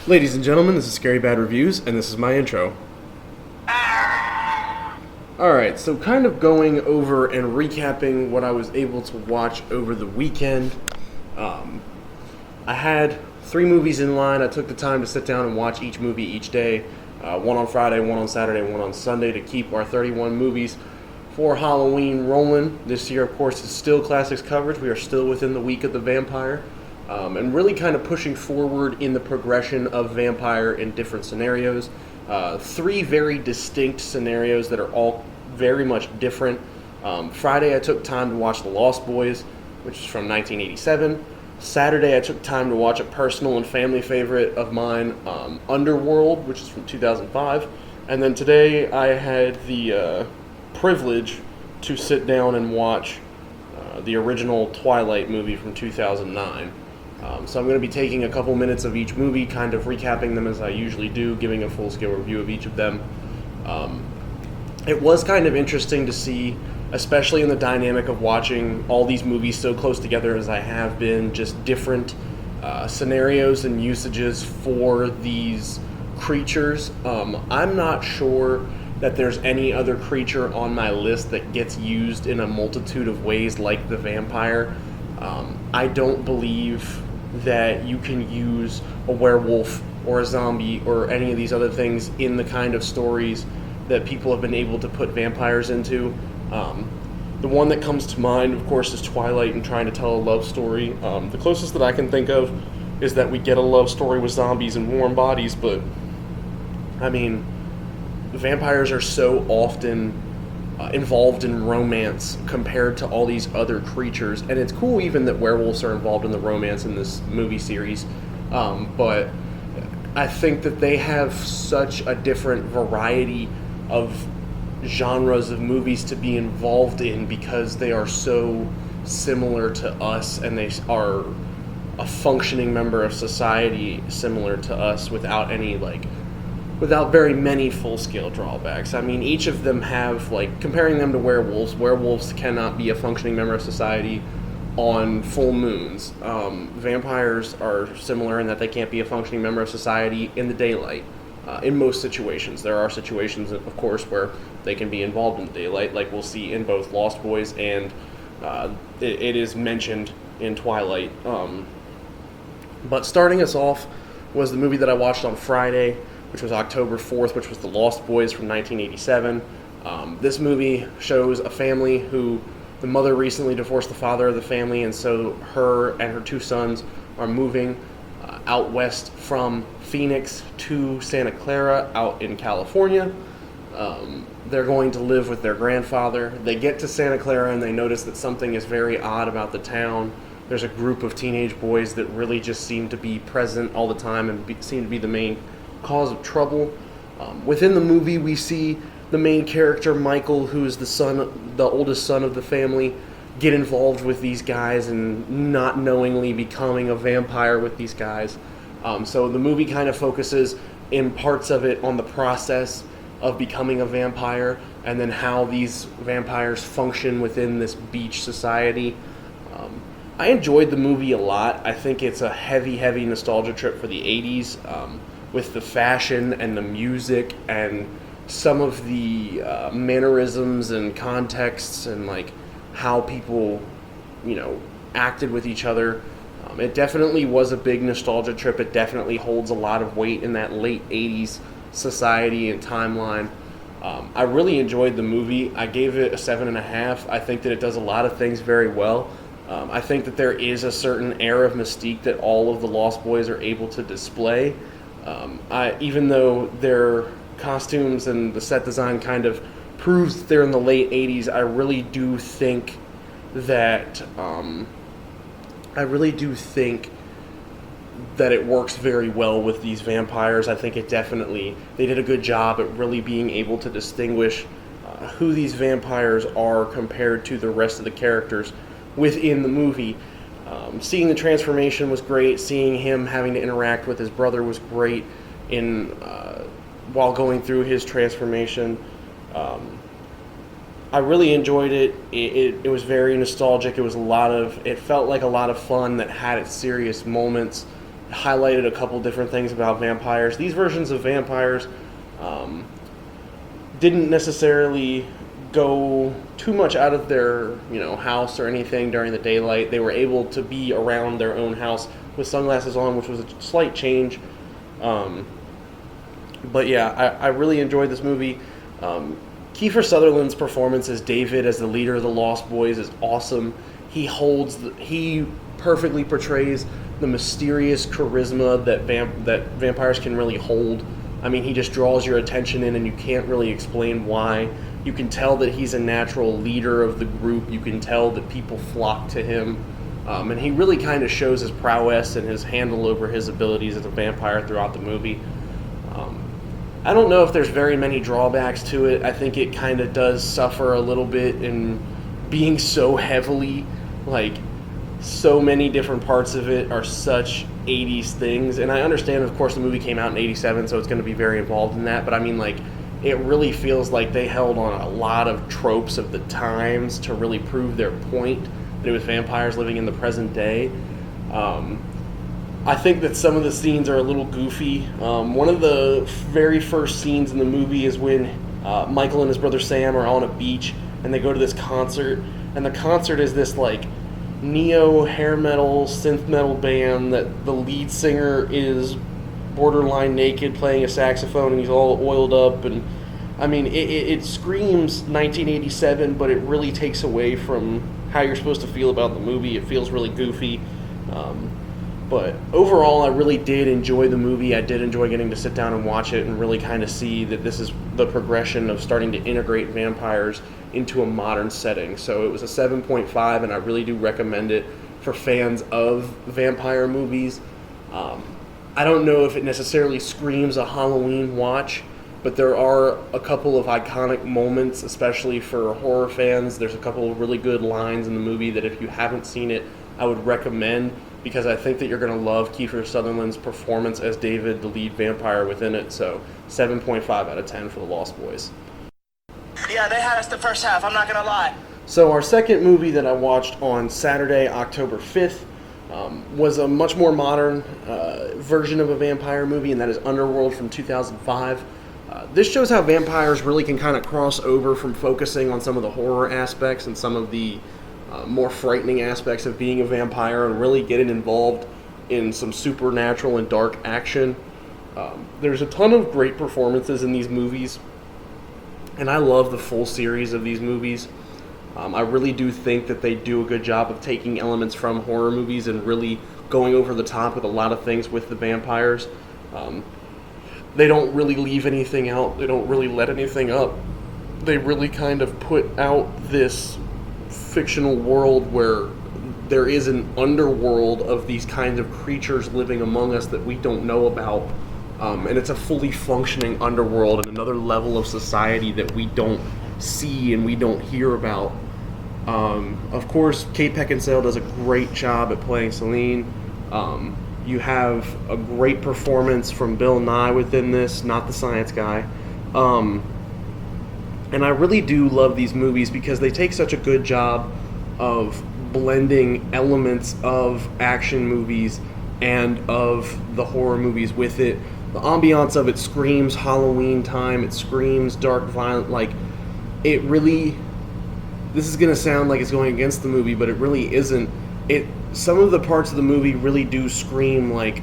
Ladies and gentlemen, this is Scary Bad Reviews, and this is my intro. Alright, so kind of going over and recapping what I was able to watch over the weekend. I had 3 movies in line. I took the time to sit down and watch each movie each day. One on Friday, one on Saturday, one on Sunday to keep our 31 movies for Halloween rolling. This year, of course, is still Classics coverage. We are still within the week of the vampire. And really kind of pushing forward in the progression of vampire in different scenarios. 3 very distinct scenarios that are all very much different. Friday I took time to watch The Lost Boys, which is from 1987. Saturday I took time to watch a personal and family favorite of mine, Underworld, which is from 2005. And then today I had the privilege to sit down and watch the original Twilight movie from 2009. So I'm going to be taking a couple minutes of each movie, kind of recapping them as I usually do, giving a full-scale review of each of them. It was kind of interesting to see, especially in the dynamic of watching all these movies so close together as I have been, just different scenarios and usages for these creatures. I'm not sure that there's any other creature on my list that gets used in a multitude of ways like the vampire. I don't believe that you can use a werewolf or a zombie or any of these other things in the kind of stories that people have been able to put vampires into. The one that comes to mind, of course, is Twilight and trying to tell a love story. The closest that I can think of is that we get a love story with zombies and warm bodies, but, I mean, vampires are so often involved in romance compared to all these other creatures, and it's cool even that werewolves are involved in the romance in this movie series, but I think that they have such a different variety of genres of movies to be involved in because they are so similar to us and they are a functioning member of society similar to us without very many full-scale drawbacks. I mean, each of them have, comparing them to werewolves cannot be a functioning member of society on full moons. Vampires are similar in that they can't be a functioning member of society in the daylight, in most situations. There are situations, of course, where they can be involved in the daylight, like we'll see in both Lost Boys and it is mentioned in Twilight. But starting us off was the movie that I watched on Friday, which was October 4th, which was The Lost Boys from 1987. This movie shows a family who the mother recently divorced the father of the family, and so her and her 2 sons are moving out west from Phoenix to Santa Clara out in California. They're going to live with their grandfather. They get to Santa Clara and they notice that something is very odd about the town. There's a group of teenage boys that really just seem to be present all the time and seem to be the main cause of trouble. Within the movie, we see the main character, Michael, who is the oldest son of the family, get involved with these guys and not knowingly becoming a vampire with these guys. So the movie kind of focuses in parts of it on the process of becoming a vampire and then how these vampires function within this beach society. I enjoyed the movie a lot. I think it's a heavy nostalgia trip for the 80s. With the fashion and the music and some of the mannerisms and contexts and how people, acted with each other. It definitely was a big nostalgia trip. It definitely holds a lot of weight in that late 80s society and timeline. I really enjoyed the movie. I gave it a 7.5. I think that it does a lot of things very well. I think that there is a certain air of mystique that all of the Lost Boys are able to display. Even though their costumes and the set design kind of proves that they're in the late 80s, I really do think that it works very well with these vampires. I think they did a good job at really being able to distinguish who these vampires are compared to the rest of the characters within the movie. Seeing the transformation was great. Seeing him having to interact with his brother was great while going through his transformation. I really enjoyed it. It was very nostalgic. It felt like a lot of fun that had its serious moments. highlighted a couple different things about vampires. These versions of vampires didn't necessarily go too much out of their house or anything during the daylight. They were able to be around their own house with sunglasses on, which was a slight change. But yeah, I really enjoyed this movie. Kiefer Sutherland's performance as David, as the leader of the Lost Boys, is awesome. He perfectly portrays the mysterious charisma that vampires can really hold. I mean, he just draws your attention in, and you can't really explain why. You can tell that he's a natural leader of the group. You can tell that people flock to him. And he really kind of shows his prowess and his handle over his abilities as a vampire throughout the movie. I don't know if there's very many drawbacks to it. I think it kind of does suffer a little bit in being so heavily, so many different parts of it are such 80s things. And I understand, of course, the movie came out in 87, so it's going to be very involved in that. But I mean, it really feels like they held on a lot of tropes of the times to really prove their point that it was vampires living in the present day. I think that some of the scenes are a little goofy. One of the very first scenes in the movie is when Michael and his brother Sam are on a beach and they go to this concert, and the concert is this neo hair metal, synth metal band that the lead singer is borderline naked playing a saxophone, and he's all oiled up, and I mean it screams 1987, but it really takes away from how you're supposed to feel about the movie. It feels really goofy. But overall, I really did enjoy the movie. I did enjoy getting to sit down and watch it and really kind of see that this is the progression of starting to integrate vampires into a modern setting. So it was a 7.5, and I really do recommend it for fans of vampire movies. I don't know if it necessarily screams a Halloween watch, but there are a couple of iconic moments, especially for horror fans. There's a couple of really good lines in the movie that if you haven't seen it, I would recommend, because I think that you're going to love Kiefer Sutherland's performance as David, the lead vampire within it. So 7.5 out of 10 for The Lost Boys. Yeah, they had us the first half, I'm not going to lie. So our second movie that I watched on Saturday, October 5th, was a much more modern version of a vampire movie, and that is Underworld from 2005. This shows how vampires really can kind of cross over from focusing on some of the horror aspects and some of the more frightening aspects of being a vampire and really getting involved in some supernatural and dark action. There's a ton of great performances in these movies, and I love the full series of these movies. I really do think that they do a good job of taking elements from horror movies and really going over the top with a lot of things with the vampires. They don't really leave anything out. They don't really let anything up. They really kind of put out this fictional world where there is an underworld of these kinds of creatures living among us that we don't know about. And it's a fully functioning underworld and another level of society that we don't see and we don't hear about. Of course, Kate Beckinsale does a great job at playing Selene. You have a great performance from Bill Nye within this, not the science guy. And I really do love these movies because they take such a good job of blending elements of action movies and of the horror movies with it. The ambiance of it screams Halloween time. It screams dark, violent. It really... This is going to sound like it's going against the movie, but it really isn't. Some of the parts of the movie really do scream early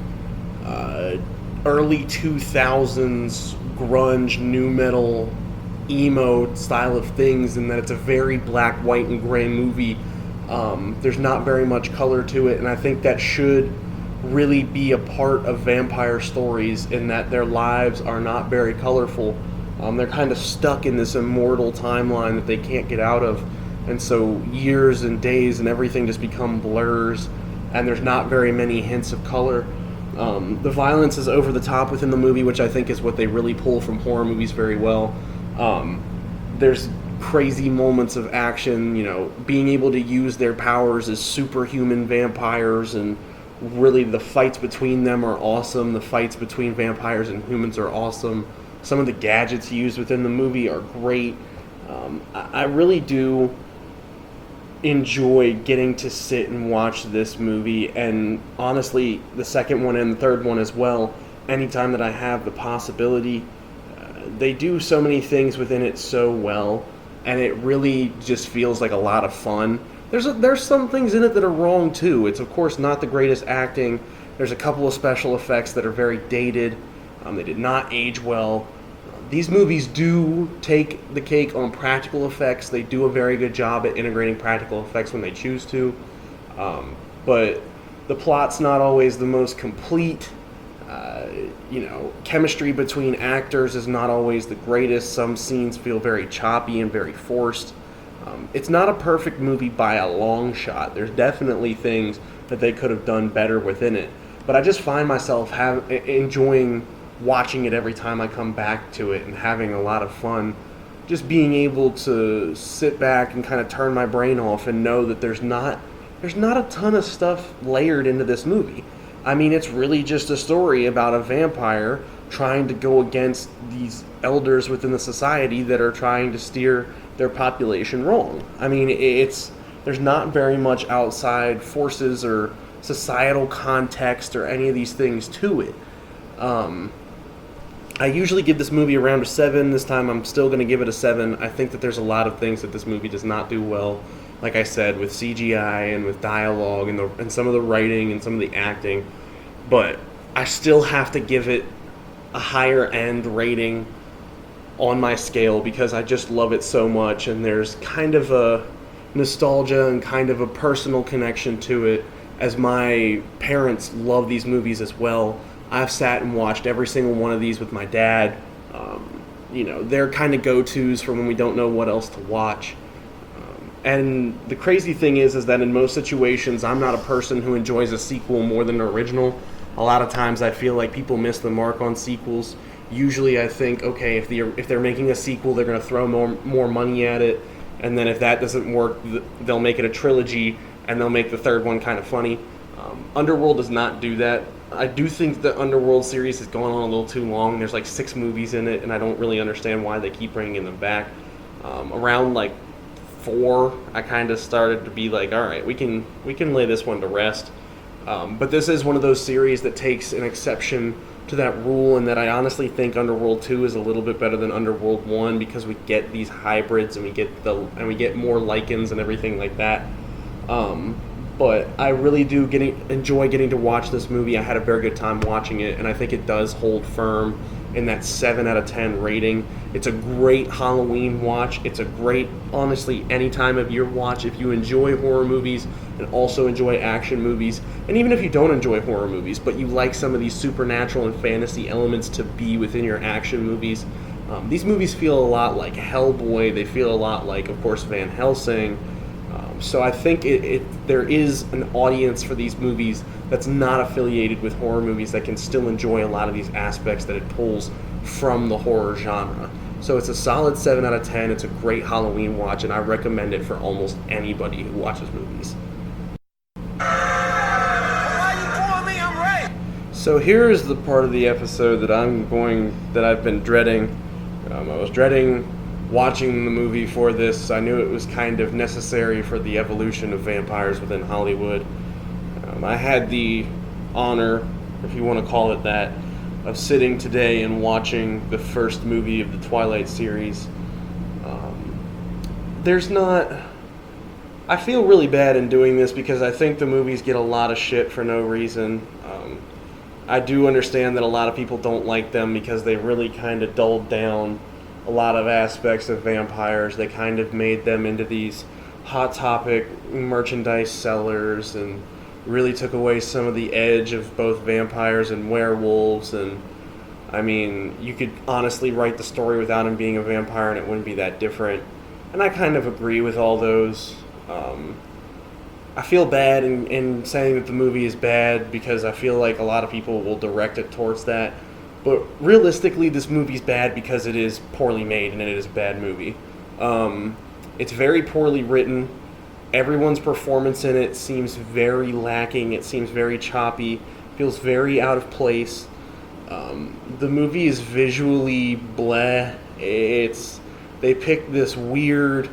2000s grunge, nu metal, emo style of things, and that it's a very black, white, and gray movie. There's not very much color to it, and I think that should really be a part of vampire stories in that their lives are not very colorful. They're kind of stuck in this immortal timeline that they can't get out of, and so years and days and everything just become blurs, and there's not very many hints of color. The violence is over the top within the movie, which I think is what they really pull from horror movies very well. There's crazy moments of action, being able to use their powers as superhuman vampires, and really the fights between them are awesome. The fights between vampires and humans are awesome. Some of the gadgets used within the movie are great. I really do enjoy getting to sit and watch this movie, and honestly, the second one and the third one as well. Anytime that I have the possibility, they do so many things within it so well, and it really just feels like a lot of fun. There's some things in it that are wrong too. It's of course not the greatest acting. There's a couple of special effects that are very dated. They did not age well. These movies do take the cake on practical effects. They do a very good job at integrating practical effects when they choose to. But the plot's not always the most complete. Chemistry between actors is not always the greatest. Some scenes feel very choppy and very forced. It's not a perfect movie by a long shot. There's definitely things that they could have done better within it. But I just find myself enjoying watching it every time I come back to it and having a lot of fun. Just being able to sit back and kind of turn my brain off and know that there's not a ton of stuff layered into this movie. I mean, it's really just a story about a vampire trying to go against these elders within the society that are trying to steer their population wrong. I mean, there's not very much outside forces or societal context or any of these things to it. I usually give this movie around a 7. This time I'm still going to give it a 7. I think that there's a lot of things that this movie does not do well. Like I said, with CGI and with dialogue and some of the writing and some of the acting. But I still have to give it a higher end rating on my scale because I just love it so much, and there's kind of a nostalgia and kind of a personal connection to it, as my parents love these movies as well. I've sat and watched every single one of these with my dad. They're kind of go-tos for when we don't know what else to watch. And the crazy thing is that in most situations, I'm not a person who enjoys a sequel more than an original. A lot of times I feel like people miss the mark on sequels. Usually I think, okay, if they're making a sequel, they're going to throw more money at it. And then if that doesn't work, they'll make it a trilogy, and they'll make the third one kind of funny. Underworld does not do that. I do think the Underworld series has gone on a little too long. There's like 6 movies in it, and I don't really understand why they keep bringing them back. Around like 4, I kind of started to be like, all right, we can lay this one to rest. But this is one of those series that takes an exception to that rule, and that I honestly think Underworld 2 is a little bit better than Underworld 1 because we get these hybrids and we get more lichens and everything like that. But I really do enjoy getting to watch this movie. I had a very good time watching it, and I think it does hold firm in that 7 out of 10 rating. It's a great Halloween watch. It's a great, honestly, any time of year watch. If you enjoy horror movies and also enjoy action movies, and even if you don't enjoy horror movies, but you like some of these supernatural and fantasy elements to be within your action movies, these movies feel a lot like Hellboy. They feel a lot like, of course, Van Helsing. So I think there is an audience for these movies that's not affiliated with horror movies that can still enjoy a lot of these aspects that it pulls from the horror genre. So it's a solid 7 out of 10. It's a great Halloween watch, and I recommend it for almost anybody who watches movies. Why you calling me? I'm right. So here's the part of the episode that I've been dreading. I was dreading watching the movie for this. I knew it was kind of necessary for the evolution of vampires within Hollywood. I had the honor, if you want to call it that, of sitting today and watching the first movie of the Twilight series. I feel really bad in doing this because I think the movies get a lot of shit for no reason. I do understand that a lot of people don't like them because they really kind of dulled down a lot of aspects of vampires. They kind of made them into these hot topic merchandise sellers and really took away some of the edge of both vampires and werewolves. And I mean, you could honestly write the story without him being a vampire and it wouldn't be that different. And I kind of agree with all those. I feel bad in saying that the movie is bad because I feel like a lot of people will direct it towards that. But realistically, this movie's bad because it is poorly made and it is a bad movie. It's very poorly written. Everyone's performance in it seems very lacking. It seems very choppy. Feels very out of place. The movie is visually bleh. They picked this weird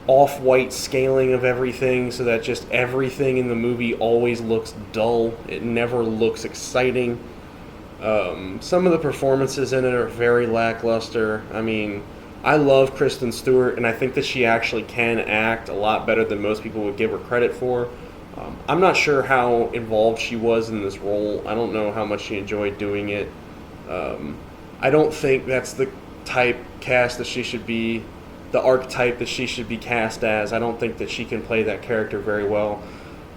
off-white scaling of everything so that just everything in the movie always looks dull. It never looks exciting. Some of the performances in it are very lackluster. I mean, I love Kristen Stewart, and I think that she actually can act a lot better than most people would give her credit for. I'm not sure how involved she was in this role. I don't know how much she enjoyed doing it. I don't think that's the type cast that she should be, the archetype that she should be cast as. I don't think that she can play that character very well.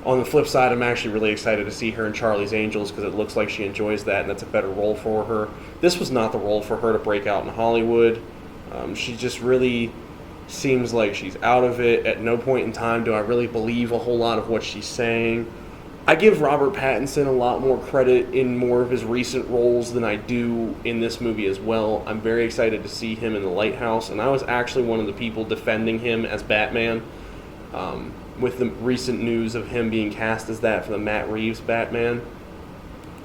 On the flip side, I'm actually really excited to see her in Charlie's Angels because it looks like she enjoys that and that's a better role for her. This was not the role for her to break out in Hollywood. She just really seems like she's out of it. At no point in time do I really believe a whole lot of what she's saying. I give Robert Pattinson a lot more credit in more of his recent roles than I do in this movie as well. I'm very excited to see him in The Lighthouse, and I was actually one of the people defending him as Batman with the recent news of him being cast as that for the Matt Reeves Batman.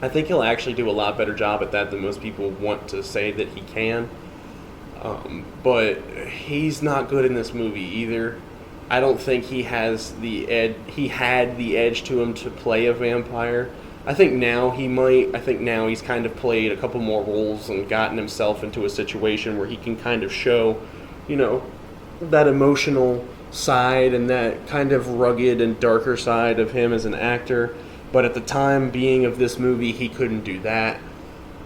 I think he'll actually do a lot better job at that than most people want to say that he can. But he's not good in this movie either. I don't think he has the edge. He had the edge to him to play a vampire. I think now he might. I think now he's kind of played a couple more roles and gotten himself into a situation where he can kind of show, that emotional side and that kind of rugged and darker side of him as an actor. But at the time being of this movie, he couldn't do that.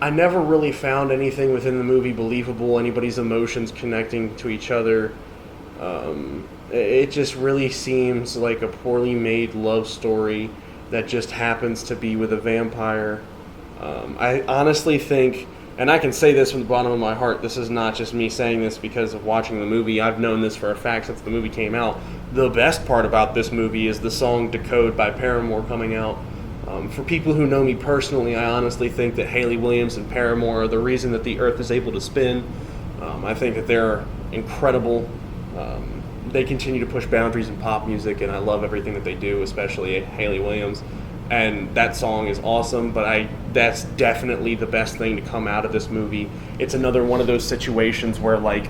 I never really found anything within the movie believable, anybody's emotions connecting to each other. It just really seems like a poorly made love story that just happens to be with a vampire. I honestly think, and I can say this from the bottom of my heart, this is not just me saying this because of watching the movie. I've known this for a fact since the movie came out. The best part about this movie is the song Decode by Paramore coming out. For people who know me personally, I honestly think that Hayley Williams and Paramore are the reason that the Earth is able to spin. I think that they're incredible. They continue to push boundaries in pop music, and I love everything that they do, especially Hayley Williams. And that song is awesome, but that's definitely the best thing to come out of this movie. It's another one of those situations where, like,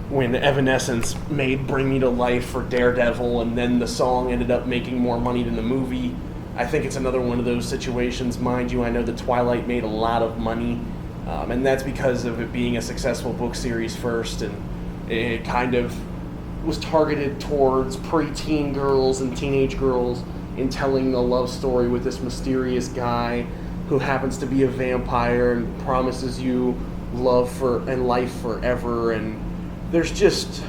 when Evanescence made Bring Me to Life for Daredevil, and then the song ended up making more money than the movie, I think it's another one of those situations. Mind you, I know that Twilight made a lot of money, and that's because of it being a successful book series first, and it kind of was targeted towards preteen girls and teenage girls in telling a love story with this mysterious guy who happens to be a vampire and promises you love and life forever. And there's just,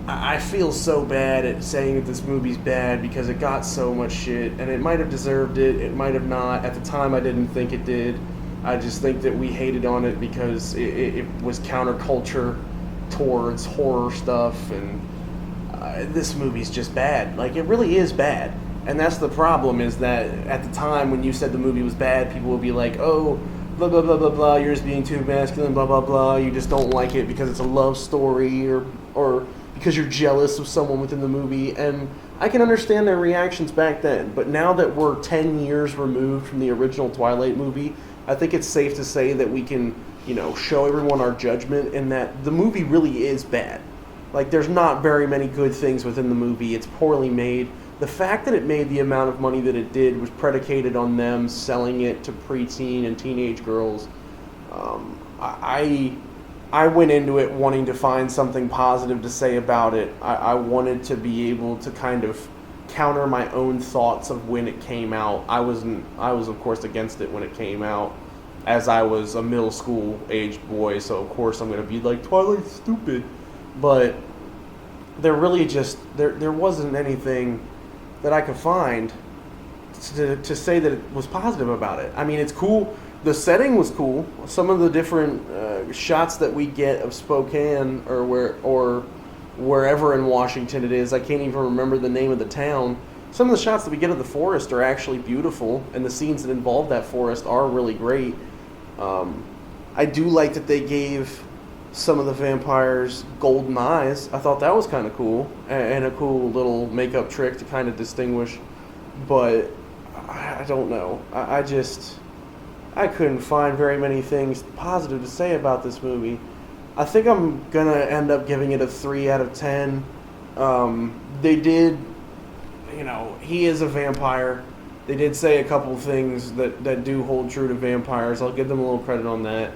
I feel so bad at saying that this movie's bad because it got so much shit, and it might have deserved it, it might have not. At the time, I didn't think it did. I just think that we hated on it because it was counterculture towards horror stuff, and this movie's just bad. Like, it really is bad. And that's the problem, is that at the time when you said the movie was bad, people would be like, oh, blah, blah, blah, blah, blah, you're just being too masculine, blah, blah, blah, you just don't like it because it's a love story, or because you're jealous of someone within the movie. And I can understand their reactions back then, but now that we're 10 years removed from the original Twilight movie, I think it's safe to say that we can, show everyone our judgment, and that the movie really is bad. Like, there's not very many good things within the movie. It's poorly made. The fact that it made the amount of money that it did was predicated on them selling it to preteen and teenage girls. I went into it wanting to find something positive to say about it. I wanted to be able to kind of counter my own thoughts of when it came out. I was of course against it when it came out, as I was a middle school aged boy, so of course I'm going to be like, Twilight's stupid. But there really just, there wasn't anything that I could find to say that it was positive about it. I mean, it's cool. The setting was cool. Some of the different shots that we get of Spokane or wherever in Washington it is, I can't even remember the name of the town. Some of the shots that we get of the forest are actually beautiful, and the scenes that involve that forest are really great. I do like that they gave some of the vampires golden eyes. I thought that was kind of cool, and a cool little makeup trick to kind of distinguish. But I don't know. I couldn't find very many things positive to say about this movie. I think I'm gonna end up giving it a 3 out of 10. They did, he is a vampire. They did say a couple things that do hold true to vampires. I'll give them a little credit on that.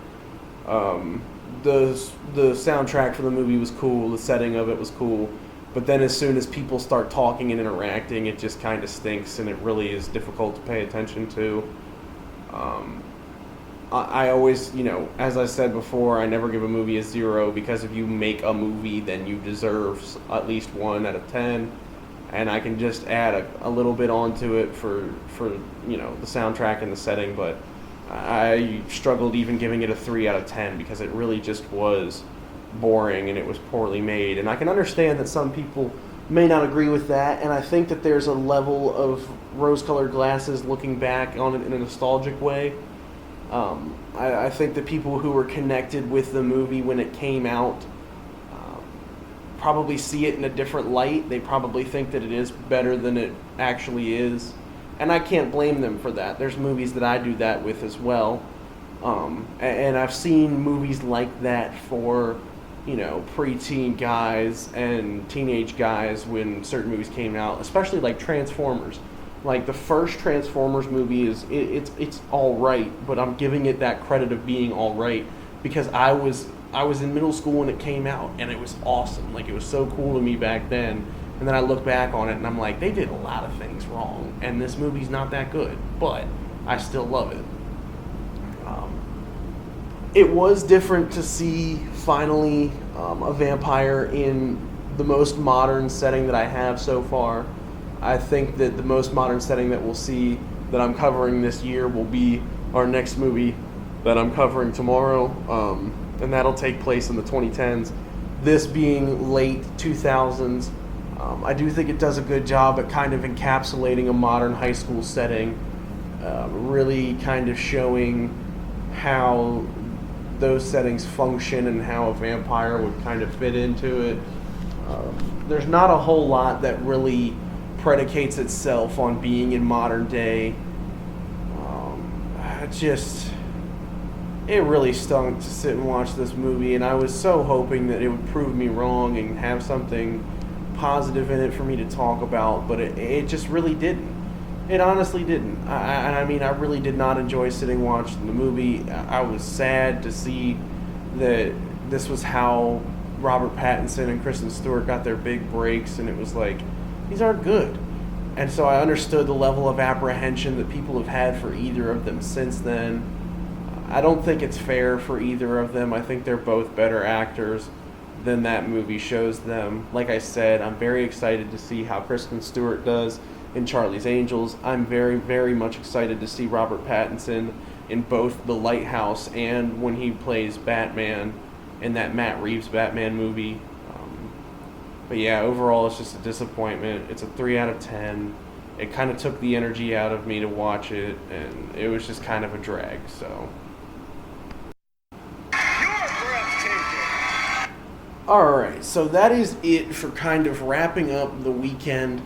The soundtrack for the movie was cool. The setting of it was cool. But then as soon as people start talking and interacting, it just kind of stinks, and it really is difficult to pay attention to. I always, as I said before, I never give a movie a 0, because if you make a movie, then you deserve at least 1 out of 10. And I can just add a little bit onto it for the soundtrack and the setting, but I struggled even giving it a 3 out of 10 because it really just was boring and it was poorly made. And I can understand that some people may not agree with that, and I think that there's a level of rose-colored glasses looking back on it in a nostalgic way. I think the people who were connected with the movie when it came out probably see it in a different light. They probably think that it is better than it actually is. And I can't blame them for that. There's movies that I do that with as well. And I've seen movies like that for, preteen guys and teenage guys when certain movies came out, especially like Transformers. Like the first Transformers movie it's all right, but I'm giving it that credit of being all right because I was in middle school when it came out, and it was awesome. Like, it was so cool to me back then. And then I look back on it, and I'm like, they did a lot of things wrong, and this movie's not that good, but I still love it. It was different to see, finally, a vampire in the most modern setting that I have so far. I think that the most modern setting that we'll see that I'm covering this year will be our next movie that I'm covering tomorrow. And that'll take place in the 2010s. This being late 2000s, I do think it does a good job at kind of encapsulating a modern high school setting, really kind of showing how those settings function and how a vampire would kind of fit into it. There's not a whole lot that really predicates itself on being in modern day. It really stunk to sit and watch this movie, and I was so hoping that it would prove me wrong and have something positive in it for me to talk about, but it just really didn't. It honestly didn't. I really did not enjoy sitting watching the movie. I was sad to see that this was how Robert Pattinson and Kristen Stewart got their big breaks, and it was like, these aren't good. And so I understood the level of apprehension that people have had for either of them since then. I don't think it's fair for either of them. I think they're both better actors than that movie shows them. Like I said, I'm very excited to see how Kristen Stewart does in Charlie's Angels. I'm very, very much excited to see Robert Pattinson in both The Lighthouse and when he plays Batman in that Matt Reeves Batman movie. But yeah, overall it's just a disappointment. It's a 3 out of 10. It kind of took the energy out of me to watch it, and it was just kind of a drag, so... Alright, so that is it for kind of wrapping up the weekend.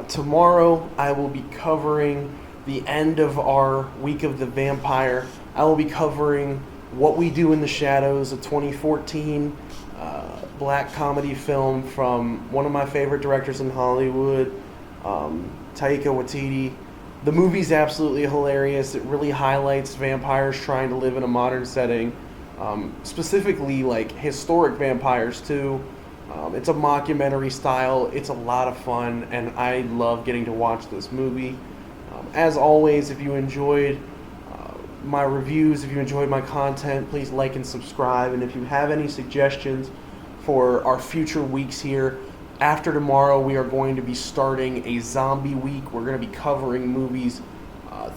Tomorrow I will be covering the end of our Week of the Vampire. I will be covering What We Do in the Shadows, a 2014 black comedy film from one of my favorite directors in Hollywood, Taika Waititi. The movie's absolutely hilarious. It really highlights vampires trying to live in a modern setting. Specifically like historic vampires too. It's a mockumentary style. It's a lot of fun, and I love getting to watch this movie. As always, if you enjoyed my reviews, if you enjoyed my content, please like and subscribe. And if you have any suggestions for our future weeks here, after tomorrow we are going to be starting a zombie week. We're going to be covering movies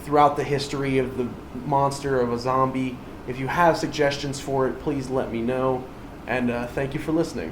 throughout the history of the monster of a zombie. If you have suggestions for it, please let me know. And thank you for listening.